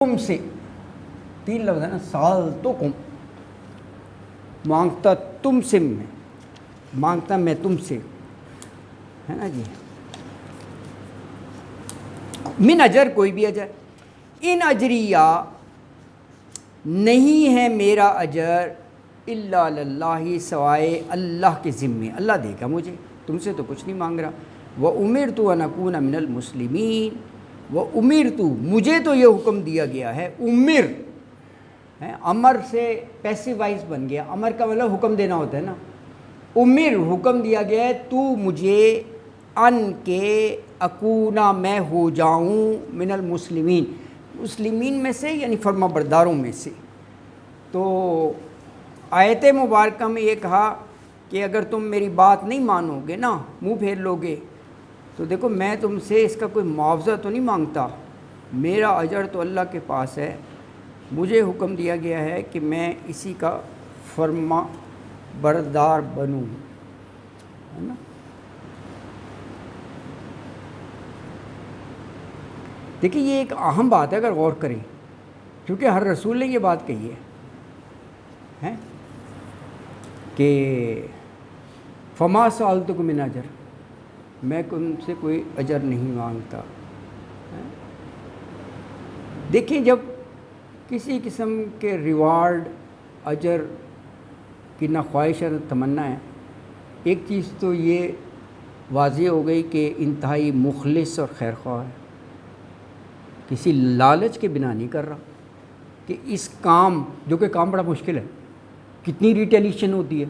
تم سے 3 لفظ ہے نا، سال تو کم، مانگتا تم سے میں، مانگتا میں تم سے ہے نا جی. من اجر کوئی بھی اجر، ان اجریہ نہیں ہے میرا اجر الا اللہ سوائے اللہ کے ذمے، اللہ دے گا مجھے، تم سے تو کچھ نہیں مانگ رہا. وَأُمِرْتُ أَنْ أَكُونَ مِنَ الْمُسْلِمِينَ، وَأُمِرْتُ مجھے تو یہ حکم دیا گیا ہے، امر ہے، امر سے پیسو وائز بن گیا، امر کا مطلب حکم دینا ہوتا ہے نا، امر حکم دیا گیا ہے تو مجھے ان کے اکونا میں ہو جاؤں من المسلمین، مسلمین میں سے یعنی فرما برداروں میں سے. تو آیت مبارکہ میں یہ کہا کہ اگر تم میری بات نہیں مانو گے نا، منہ پھیر لو گے، تو دیکھو میں تم سے اس کا کوئی معاوضہ تو نہیں مانگتا، میرا اجر تو اللہ کے پاس ہے، مجھے حکم دیا گیا ہے کہ میں اسی کا فرما بردار بنوں، ہے نا. دیکھیے یہ ایک اہم بات ہے اگر غور کریں، کیونکہ ہر رسول نے یہ بات کہی ہے کہ فما سألتکم من اجر، میں تم سے کوئی اجر نہیں مانگتا. دیکھیں جب کسی قسم کے ریوارڈ اجر کی نہ خواہش ہے نہ تمنا ہے، ایک چیز تو یہ واضح ہو گئی کہ انتہائی مخلص اور خیر خواہ ہے، کسی لالچ کے بنا نہیں کر رہا کہ اس کام، جو کہ کام بڑا مشکل ہے، کتنی ریٹیلیشن ہوتی ہے،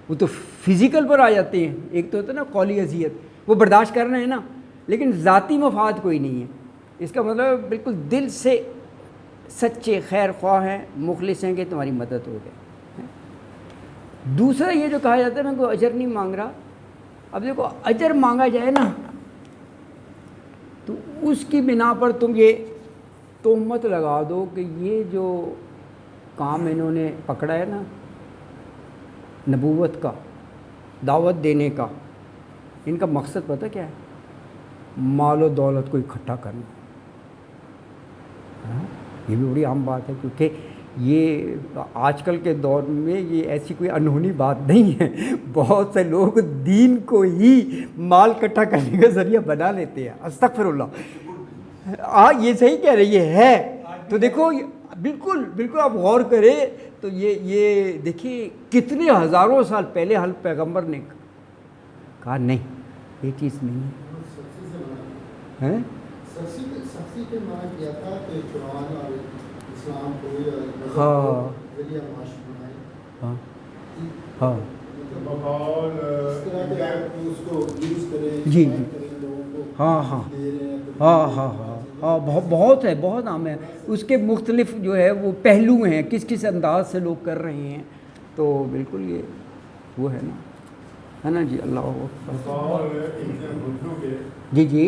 وہ تو فزیکل پر آ جاتے ہیں، ایک تو ہوتا ہے نا قولی اذیت، وہ برداشت کر رہے ہیں نا، لیکن ذاتی مفاد کوئی نہیں ہے. اس کا مطلب بالکل دل سے سچے خیر خواہ ہیں، مخلص ہیں کہ تمہاری مدد ہو جائے. دوسرا یہ جو کہا جاتا ہے نا کوئی اجر نہیں مانگ رہا، اب دیکھو اجر مانگا جائے نا تو اس کی بنا پر تم یہ تہمت لگا دو کہ یہ جو کام انہوں نے پکڑا ہے نا نبوت کا، دعوت دینے کا، ان کا مقصد پتہ کیا ہے؟ مال و دولت کو اکٹھا کرنا. یہ بھی بڑی عام بات ہے، کیونکہ یہ آج کل کے دور میں یہ ایسی کوئی انہونی بات نہیں ہے، بہت سے لوگ دین کو ہی مال اکٹھا کرنے کا ذریعہ بنا لیتے ہیں. استغفر اللہ. یہ صحیح کہہ رہی ہے. تو دیکھو بالکل بالکل آپ غور کریں تو یہ دیکھیے کتنے ہزاروں سال پہلے حل پیغمبر نے کہا نہیں یہ چیز نہیں ہے. سختی کے معنی کیا تھا کہ قرآن اور اسلام کو ذریعہ معاش بنائے. ہاں ہاں اس کو یوز کرے، جی جی ہاں ہاں ہاں ہاں ہاں ہاں بہت ہے، بہت عام ہے. اس کے مختلف جو ہے وہ پہلو ہیں، کس کس انداز سے لوگ کر رہے ہیں. تو بالکل یہ وہ ہے نا جی. اللہ جی جی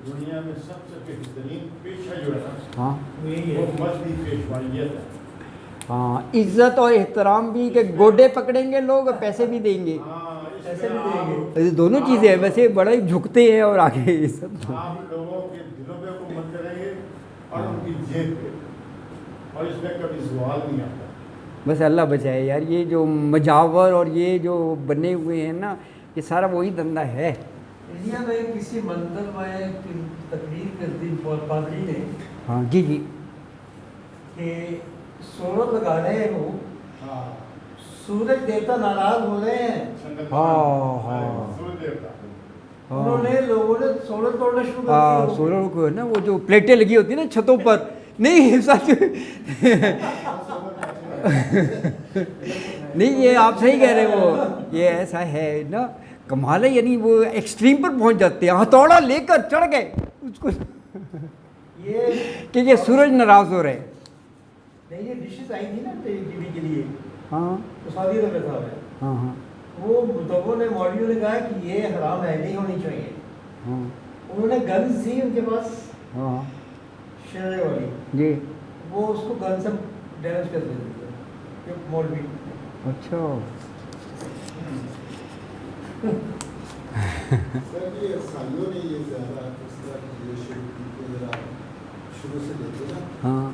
دنیا میں سب سے بہترین پیشہ جو ہے نا، ہاں وہ مذہبی پیشوائیت ہے. ہاں عزت اور احترام بھی، کہ گوڈے پکڑیں گے لوگ، پیسے بھی دیں گے، پیسے بھی دیں گے، دونوں چیزیں ہیں. ویسے بڑا ہی جھکتے ہیں اور آگے یہ سب آپ لوگوں کے دلوں پہ حکومت کریں گے اور ان کی جیب پہ، اور اس میں کبھی زوال نہیں آتا. بس اللہ بچائے یار، یہ جو مجاور اور یہ جو بنے ہوئے ہیں نا، یہ سارا وہی دندہ ہے. انڈیا میں کسی مندر میں تقریر کر دی پادری نے، ہاں جی جی کہ سورج لگا رہے ہیں وہ، سورج دیوتا ناراض ہو رہے ہیں. ہاں ہاں سورج دیوتا انہوں نے لوگوں نے سورج توڑنا شروع کر ہاں دیا. سولر کو ہے نا، وہ جو پلیٹیں لگی ہوتی ہیں نا چھتوں پر، نہیں سچ نہیں یہ آپ صحیح کہہ رہے ہو، یہ ایسا ہے نا، کمال ہے. یعنی وہ ایکسٹریم پر پہنچ جاتے ہیں، ہتھوڑا لے کر چڑھ گئے اس کو کہ یہ سورج ناراض ہو رہے ہیں. نہیں یہ ڈشز آئی تھی نا ٹی وی کے لیے، ہاں تو سعودی عرب میں تھا، ہاں ہاں وہ متبوں نے مولویوں نے کہا کہ یہ حرام ہے، نہیں ہونی چاہیے. ہاں انہوں نے گنز تھی ان کے پاس ہاں شرے والی، جی وہ اس کو گن سے ڈیمیج کر دیتے تھے مولوی. اچھا سر یہ عیسائیوں نے یہ زیادہ اس طرح کی یہ شروع سے دیتے نا، ہاں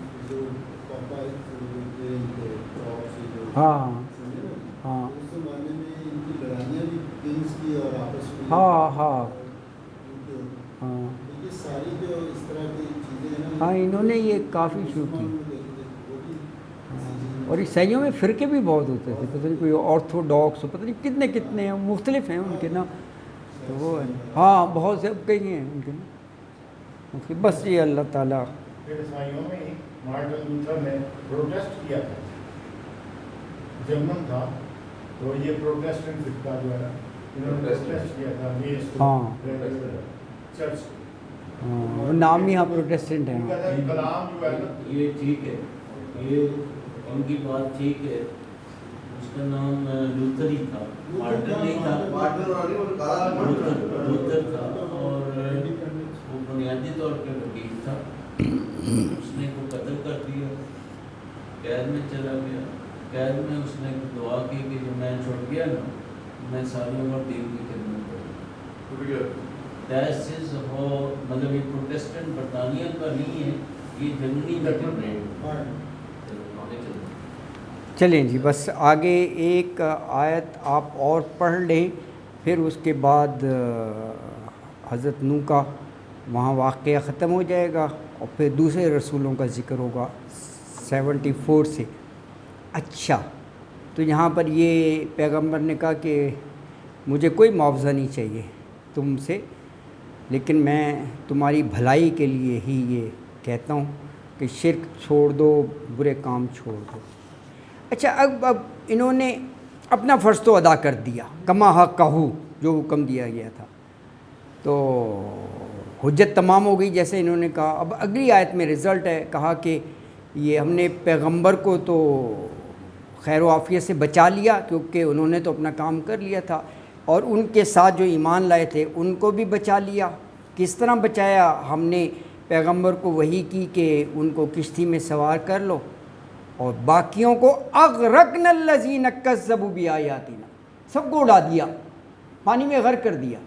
ہاں سمجھے نا؟ ہاں اس زمانے میں ان کی لڑائیاں بھی کنگز کی اور آپس میں ہاں ہاں ان کے ہاں یہ ساری جو اس طرح کی چیزیں ہیں نا ہاں انہوں نے یہ کافی شروع کی. مسلمانوں میں دیکھتے تھے وہ بھی اسی چیز میں اور عیسائیوں میں فرقے بھی بہت ہوتے تھے، پتہ نہیں کوئی آرتھوڈاکس، پتہ نہیں کتنے کتنے ہیں، مختلف ہیں ان کے نا. تو وہ ہے ہاں بہت سے کئی ہیں ان کے نا. بس یہ اللہ تعالیٰ. پھر عیسائیوں میں ہی مارٹن لوتھر نے پروٹیسٹ کیا تھا، جرمن تھا، تو یہ پروٹیسٹنٹ فرقہ جو ہے انہوں نے پروٹیسٹ کیا تھا ہاں چرچ. ہاں وہ نام ہی ہاں پروٹیسٹنٹ ہیں. کلام جو ہے نا یہ ٹھیک ہے، یہ ان کی بات ٹھیک ہے. اس کا نام لوتھر ہی تھا، مارٹن نہیں تھا، لوتھر تھا. اور وہ بنیادی طور پہ وکیل تھا. اس نے کو قتل کر دیا، قید میں چلا گیا. قید میں اس نے دعا کی کہ جو میں چھوٹ گیا نا میں ساری عمر دین کی خدمت کروں. دیٹس از ہو، مطلب یہ پروٹیسٹنٹ برطانیہ کا نہیں ہے، یہ جرمنی میں چل رہے ہیں. چلیں جی بس آگے ایک آیت آپ اور پڑھ لیں، پھر اس کے بعد حضرت نوح کا وہاں واقعہ ختم ہو جائے گا اور پھر دوسرے رسولوں کا ذکر ہوگا 74 سے. اچھا تو یہاں پر یہ پیغمبر نے کہا کہ مجھے کوئی معاوضہ نہیں چاہیے تم سے، لیکن میں تمہاری بھلائی کے لیے ہی یہ کہتا ہوں کہ شرک چھوڑ دو، برے کام چھوڑ دو. اچھا اب انہوں نے اپنا فرض تو ادا کر دیا، کما حق کہو جو حکم دیا گیا تھا، تو حجت تمام ہو گئی جیسے انہوں نے کہا. اب اگلی آیت میں رزلٹ ہے، کہا کہ یہ ہم نے پیغمبر کو تو خیر و عافیت سے بچا لیا کیونکہ انہوں نے تو اپنا کام کر لیا تھا، اور ان کے ساتھ جو ایمان لائے تھے ان کو بھی بچا لیا. کس طرح بچایا؟ ہم نے پیغمبر کو وحی کی کہ ان کو کشتی میں سوار کر لو، اور باقیوں کو اغرقنا الذین کذبوا بآیاتنا، سب کو اڑا دیا، پانی میں غرق کر دیا.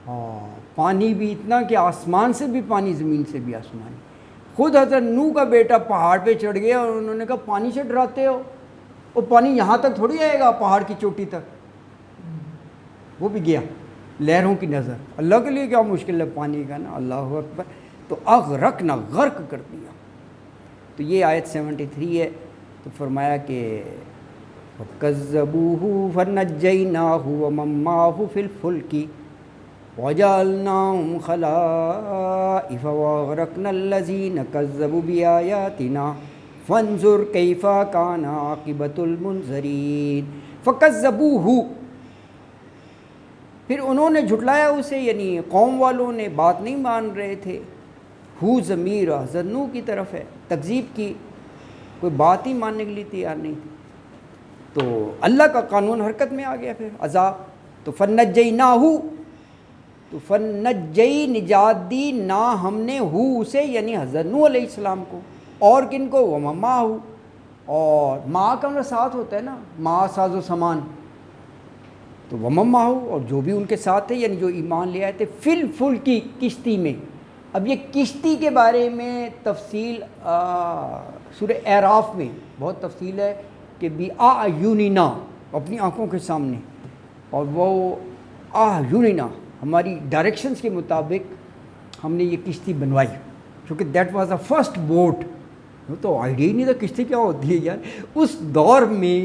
ہاں پانی بھی اتنا کہ آسمان سے بھی پانی، زمین سے بھی آسمانی. خود حضرت نوح کا بیٹا پہاڑ پہ چڑھ گیا اور انہوں نے کہا پانی سے ڈراتے ہو، وہ پانی یہاں تک تھوڑی آئے گا، پہاڑ کی چوٹی تک. وہ بھی گیا لہروں کی نظر. اللہ کے لیے کیا مشکل ہے پانی کا نا، اللہ اکبر. تو اغرقنا، غرق کر دیا. تو یہ آیت 73 ہے. تو فرمایا کہ وَكَذَّبُوهُ فَنَجَّيْنَاهُ وَمَن مَّعَهُ فِي الْفُلْكِ وَجَعَلْنَاهُمْ خَلَائِفَ وَأَغْرَقْنَا الَّذِينَ كَذَّبُوا بِآيَاتِنَا فَانظُرْ كَيْفَ كَانَ عَاقِبَةُ الْمُنذَرِينَ. فَكَذَّبُوهُ، پھر انہوں نے جھٹلایا اسے، یعنی قوم والوں نے بات نہیں مان رہے تھے. ہو ضمیر حضرت نوح کی طرف ہے، تکذیب کی، کوئی بات ہی ماننے کے لیے تیار نہیں تھی. تو اللہ کا قانون حرکت میں آ گیا، پھر عذاب. تو فنجیناہ، تو فنجی نجات دی نا ہم نے ہو اسے، یعنی حضرت نوح علیہ السلام کو. اور کن کو؟ ومما ہو، اور ماں کا ہمارا ساتھ ہوتا ہے نا، ماں ساز و سامان. تو ومما ہو، اور جو بھی ان کے ساتھ تھے، یعنی جو ایمان لے آئے تھے، فل کی کشتی میں. اب یہ کشتی کے بارے میں تفصیل سورہ اعراف میں بہت تفصیل ہے کہ بی اعیننا، اپنی آنکھوں کے سامنے، اور وہ اعیننا ہماری ڈائریکشنز کے مطابق ہم نے یہ کشتی بنوائی، کیونکہ that was the first boat. وہ تو آئیڈیا ہی نہیں تھا کشتی کیا ہوتی ہے یار. اس دور میں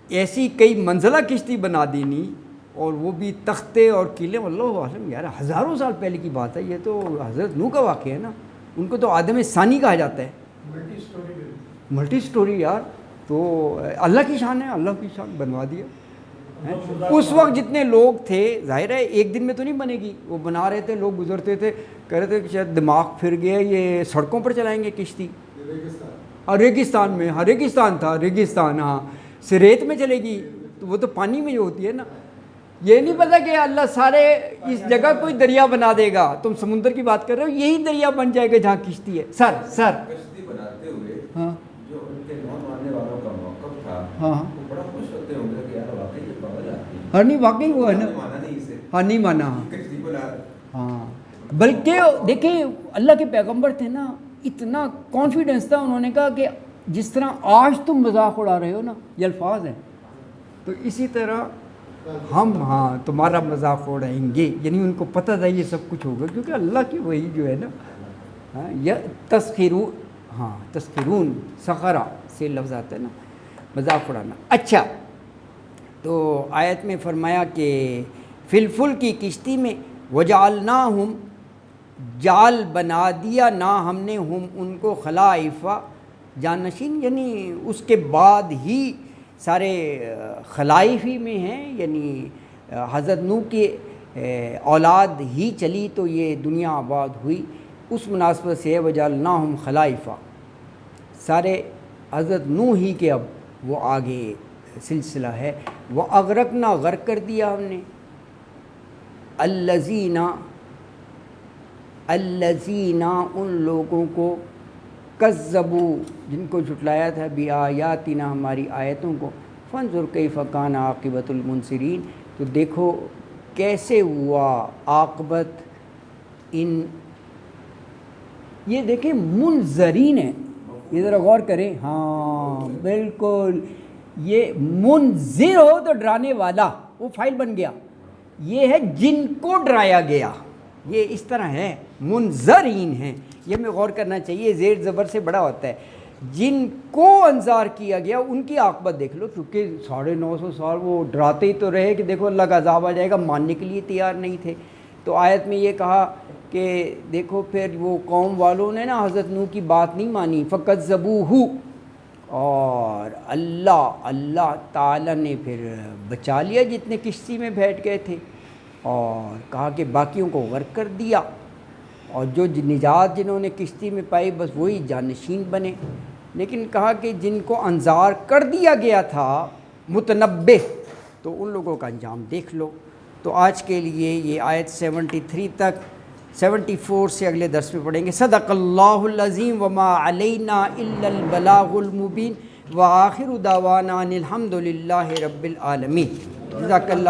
ایسی کئی منزلہ کشتی بنا دینی، اور وہ بھی تختے اور قلعے. اللہ عالم یار، ہزاروں سال پہلے کی بات ہے. یہ تو حضرت نوح کا واقعہ ہے نا، ان کو تو آدم ثانی کہا جاتا ہے، ملٹی سٹوری یار. تو اللہ کی شان ہے، اللہ کی شان بنوا دیا. اس وقت جتنے لوگ تھے، ظاہر ہے ایک دن میں تو نہیں بنے گی. وہ بنا رہے تھے، لوگ گزرتے تھے، کہہ رہے تھے کہ شاید دماغ پھر گیا، یہ سڑکوں پر چلائیں گے کشتی. ریگستان میں، ہاں ریگستان تھا، ریگستان ہاں، سریت میں چلے گی تو وہ تو پانی میں جو ہوتی ہے نا. یہ نہیں پتا کہ اللہ سارے اس جگہ کوئی دریا بنا دے گا. تم سمندر کی بات کر رہے ہو، یہی دریا بن جائے گا جہاں کشتی ہے. سر کشتی بناتے ہوئے ہاں جو ان کے نہ ماننے والوں کا موقف تھا، ہاں وہ بڑا خوش ہوتے ہوں گے کہ یار واقعی یہ پاگل آدمی ہے. ہاں نہیں واقعی وہ ہے نا، مانا نہیں اسے، ہاں نہیں مانا. کشتی بنا. ہاں بلکہ دیکھیں اللہ کے پیغمبر تھے نا، اتنا کانفیڈنس تھا. انہوں نے کہا کہ جس طرح آج تم مذاق اڑا رہے ہو نا، یہ الفاظ ہیں، تو اسی طرح ہم تمہارا مذاق اڑائیں گے، یعنی ان کو پتہ تھا یہ سب کچھ ہوگا، کیونکہ اللہ کی وہی جو ہے نا یا تسخرون سخرا سے لفظ آتا ہے نا، مذاق اڑانا۔ اچھا، تو آیت میں فرمایا کہ فی الفلک کی کشتی میں وجعلناہم، جال بنا دیا نا ہم نے ہم ان کو خلائفہ جانشین، یعنی اس کے بعد ہی سارے خلائف ہی میں ہیں، یعنی حضرت نوح کی اولاد ہی چلی تو یہ دنیا آباد ہوئی، اس مناسبت سے وجعلناہم خلائفہ، سارے حضرت نوح ہی کے اب وہ آگے سلسلہ ہے۔ وہ اغرقنا، غرق کر دیا ہم نے، الذین ان لوگوں کو، کذبوا جن کو جھٹلایا تھا، بآیاتنا ہماری آیتوں کو، فانظر کیف کان عاقبۃ المنذرین، تو دیکھو کیسے ہوا عاقبت ان، یہ دیکھیں منذرین ہے، یہ ذرا غور کریں، ہاں بالکل، یہ منذر ہو تو ڈرانے والا، وہ فائل بن گیا، یہ ہے جن کو ڈرایا گیا، یہ اس طرح ہے، منذرین ہیں، یہ ہمیں غور کرنا چاہیے، زیر زبر سے بڑا ہوتا ہے، جن کو انذار کیا گیا ان کی عاقبت دیکھ لو، کیونکہ 950 سال وہ ڈراتے ہی تو رہے کہ دیکھو اللہ کا عذاب آ جائے گا، ماننے کے لیے تیار نہیں تھے۔ تو آیت میں یہ کہا کہ دیکھو پھر وہ قوم والوں نے نا حضرت نوح کی بات نہیں مانی، فکذبوہ، اور اللہ تعالیٰ نے پھر بچا لیا جتنے کشتی میں بیٹھ گئے تھے، اور کہا کہ باقیوں کو غرق کر دیا، اور جو نجات جنہوں نے کشتی میں پائی بس وہی جانشین بنے، لیکن کہا کہ جن کو انذار کر دیا گیا تھا متنبہ، تو ان لوگوں کا انجام دیکھ لو۔ تو آج کے لیے یہ آیت 73 تک، 74 سے اگلے درس میں پڑھیں گے۔ صدق اللہ العظیم وما علینا الا البلاغ المبین وآخر دعوانا ان الحمد للہ رب العالمین۔ جزاک اللہ